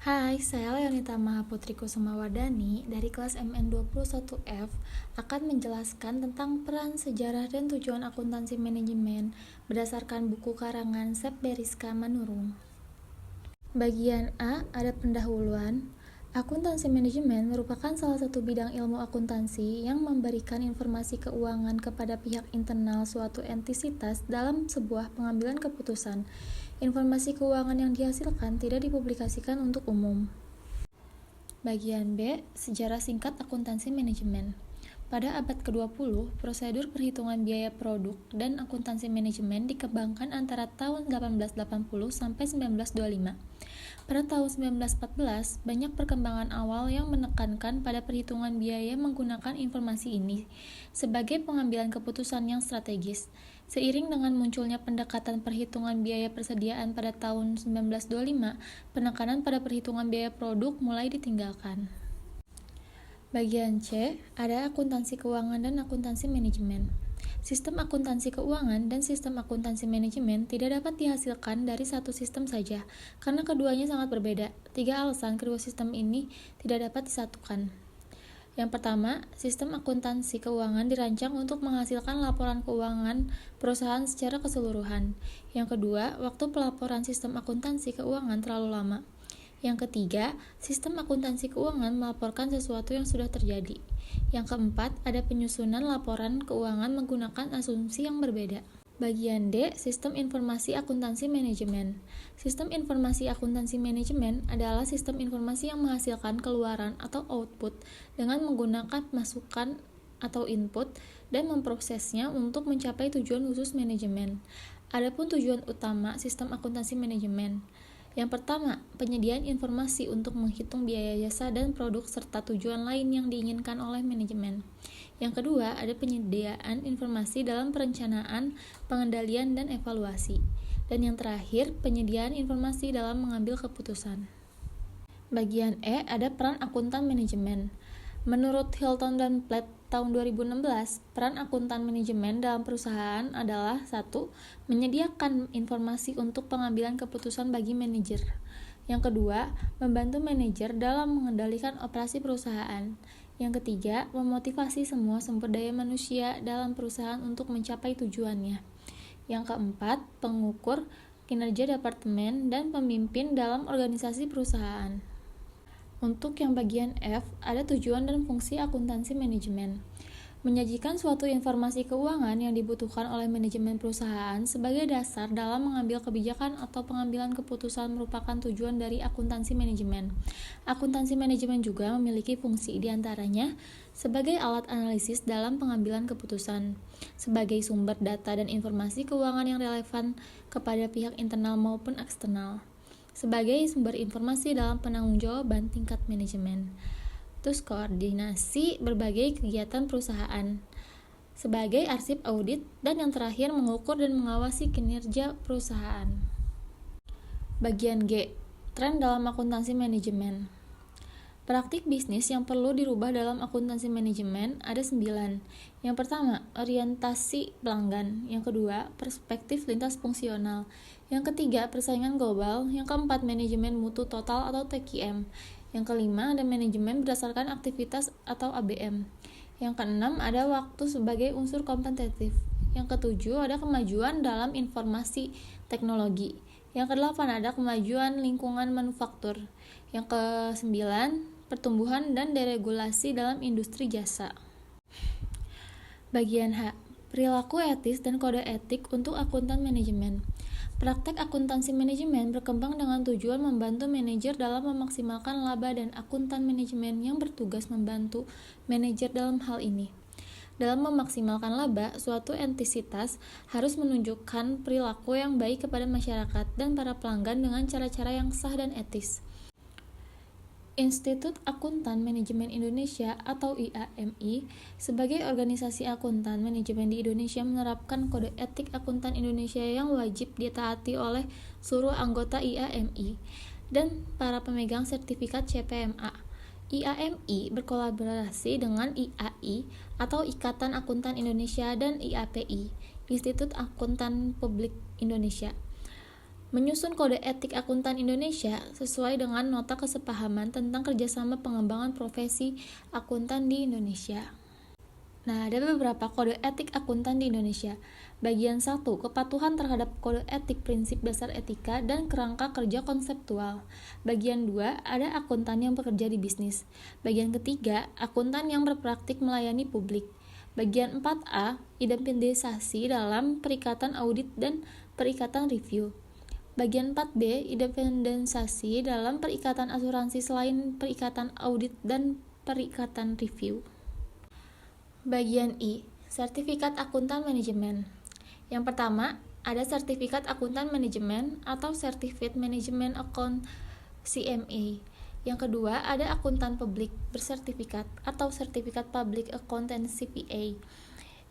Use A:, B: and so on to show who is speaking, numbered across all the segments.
A: Hai, saya Leonita Mahaputri Kusumawardani dari kelas MN21F akan menjelaskan tentang peran, sejarah, dan tujuan akuntansi manajemen berdasarkan buku karangan Sep Beriska Manurung. Bagian A ada pendahuluan. Akuntansi manajemen merupakan salah satu bidang ilmu akuntansi yang memberikan informasi keuangan kepada pihak internal suatu entitas dalam sebuah pengambilan keputusan. Informasi keuangan yang dihasilkan tidak dipublikasikan untuk umum. Bagian B, sejarah singkat akuntansi manajemen. Pada abad ke-20, prosedur perhitungan biaya produk dan akuntansi manajemen dikembangkan antara tahun 1880 sampai 1925. Pada tahun 1914, banyak perkembangan awal yang menekankan pada perhitungan biaya menggunakan informasi ini sebagai pengambilan keputusan yang strategis. Seiring dengan munculnya pendekatan perhitungan biaya persediaan pada tahun 1925, penekanan pada perhitungan biaya produk mulai ditinggalkan. Bagian C, ada akuntansi keuangan dan akuntansi manajemen. Sistem akuntansi keuangan dan sistem akuntansi manajemen tidak dapat dihasilkan dari satu sistem saja, karena keduanya sangat berbeda. 3 alasan kedua sistem ini tidak dapat disatukan. Yang pertama, sistem akuntansi keuangan dirancang untuk menghasilkan laporan keuangan perusahaan secara keseluruhan. Yang kedua, waktu pelaporan sistem akuntansi keuangan terlalu lama. Yang ketiga, sistem akuntansi keuangan melaporkan sesuatu yang sudah terjadi. Yang keempat, ada penyusunan laporan keuangan menggunakan asumsi yang berbeda. Bagian D, sistem informasi akuntansi manajemen. Sistem informasi akuntansi manajemen adalah sistem informasi yang menghasilkan keluaran atau output dengan menggunakan masukan atau input dan memprosesnya untuk mencapai tujuan khusus manajemen. Adapun tujuan utama sistem akuntansi manajemen. Yang pertama, penyediaan informasi untuk menghitung biaya jasa dan produk serta tujuan lain yang diinginkan oleh manajemen. Yang kedua, ada penyediaan informasi dalam perencanaan, pengendalian, dan evaluasi. Dan yang terakhir, penyediaan informasi dalam mengambil keputusan. Bagian E, ada peran akuntan manajemen. Menurut Hilton dan Platt tahun 2016, peran akuntan manajemen dalam perusahaan adalah 1. Menyediakan informasi untuk pengambilan keputusan bagi manajer. Yang kedua, membantu manajer dalam mengendalikan operasi perusahaan. Yang ketiga, memotivasi semua sumber daya manusia dalam perusahaan untuk mencapai tujuannya. Yang keempat, pengukur kinerja departemen dan pemimpin dalam organisasi perusahaan. Untuk yang bagian F, ada tujuan dan fungsi akuntansi manajemen. Menyajikan suatu informasi keuangan yang dibutuhkan oleh manajemen perusahaan sebagai dasar dalam mengambil kebijakan atau pengambilan keputusan merupakan tujuan dari akuntansi manajemen. Akuntansi manajemen juga memiliki fungsi diantaranya sebagai alat analisis dalam pengambilan keputusan, sebagai sumber data dan informasi keuangan yang relevan kepada pihak internal maupun eksternal, sebagai sumber informasi dalam penanggung-jawaban tingkat manajemen. Terus koordinasi berbagai kegiatan perusahaan, sebagai arsip audit, dan yang terakhir mengukur dan mengawasi kinerja perusahaan. Bagian G, tren dalam akuntansi manajemen. Praktik bisnis yang perlu dirubah dalam akuntansi manajemen ada 9. Yang pertama, orientasi pelanggan. Yang kedua, perspektif lintas fungsional. Yang ketiga, persaingan global. Yang keempat, manajemen mutu total atau TQM. Yang kelima, ada manajemen berdasarkan aktivitas atau ABM. Yang keenam, ada waktu sebagai unsur kompetitif. Yang ketujuh, ada kemajuan dalam informasi teknologi. Yang kedelapan, ada kemajuan lingkungan manufaktur. Yang kesembilan, pertumbuhan dan deregulasi dalam industri jasa. Bagian H, perilaku etis dan kode etik untuk akuntan manajemen. Praktek akuntansi manajemen berkembang dengan tujuan membantu manajer dalam memaksimalkan laba dan akuntan manajemen yang bertugas membantu manajer dalam hal ini. Dalam memaksimalkan laba, suatu entitas harus menunjukkan perilaku yang baik kepada masyarakat dan para pelanggan dengan cara-cara yang sah dan etis. Institut Akuntan Manajemen Indonesia atau IAMI sebagai organisasi akuntan manajemen di Indonesia menerapkan kode etik akuntan Indonesia yang wajib ditaati oleh seluruh anggota IAMI dan para pemegang sertifikat CPMA. IAMI berkolaborasi dengan IAI atau Ikatan Akuntan Indonesia dan IAPI, Institut Akuntan Publik Indonesia. Menyusun kode etik akuntan Indonesia sesuai dengan nota kesepahaman tentang kerjasama pengembangan profesi akuntan di Indonesia. Nah, ada beberapa kode etik akuntan di Indonesia. Bagian 1, kepatuhan terhadap kode etik prinsip dasar etika dan kerangka kerja konseptual. Bagian 2, ada akuntan yang bekerja di bisnis. Bagian ketiga, akuntan yang berpraktik melayani publik. Bagian 4A, independensi dalam perikatan audit dan perikatan review. Bagian 4B, independensi dalam perikatan asuransi selain perikatan audit dan perikatan review. Bagian I, sertifikat akuntan manajemen. Yang pertama, ada sertifikat akuntan manajemen atau Certificate Management Account CMA. Yang kedua, ada akuntan publik bersertifikat atau Certifikat Public Accountant CPA.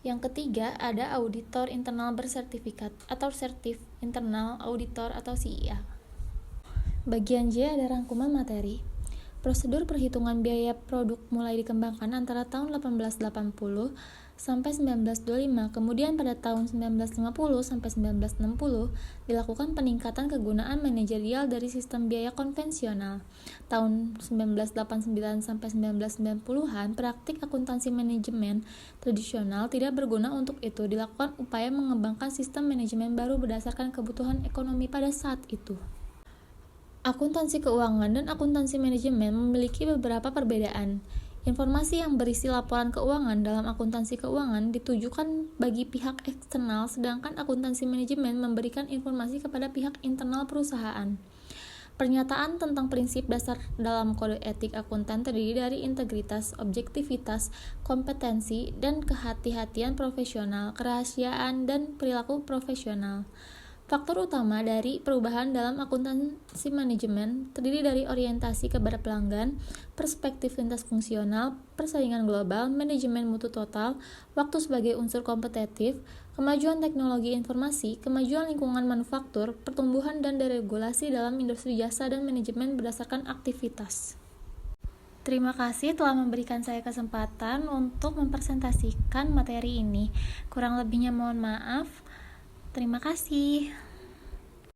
A: Yang ketiga, ada auditor internal bersertifikat atau Certif Internal Auditor atau CIA. Bagian J ada rangkuman materi. Prosedur perhitungan biaya produk mulai dikembangkan antara tahun 1880 sampai 1925, kemudian pada tahun 1950 sampai 1960 dilakukan peningkatan kegunaan manajerial dari sistem biaya konvensional. Tahun 1989 sampai 1990-an, praktik akuntansi manajemen tradisional tidak berguna. Untuk itu dilakukan upaya mengembangkan sistem manajemen baru berdasarkan kebutuhan ekonomi pada saat itu. Akuntansi keuangan dan akuntansi manajemen memiliki beberapa perbedaan. Informasi yang berisi laporan keuangan dalam akuntansi keuangan ditujukan bagi pihak eksternal, sedangkan akuntansi manajemen memberikan informasi kepada pihak internal perusahaan. Pernyataan tentang prinsip dasar dalam kode etik akuntan terdiri dari integritas, objektivitas, kompetensi, dan kehati-hatian profesional, kerahasiaan, dan perilaku profesional. Faktor utama dari perubahan dalam akuntansi manajemen terdiri dari orientasi kepada pelanggan, perspektif lintas fungsional, persaingan global, manajemen mutu total, waktu sebagai unsur kompetitif, kemajuan teknologi informasi, kemajuan lingkungan manufaktur, pertumbuhan dan deregulasi dalam industri jasa dan manajemen berdasarkan aktivitas. Terima kasih telah memberikan saya kesempatan untuk mempresentasikan materi ini. Kurang lebihnya mohon maaf. Terima kasih.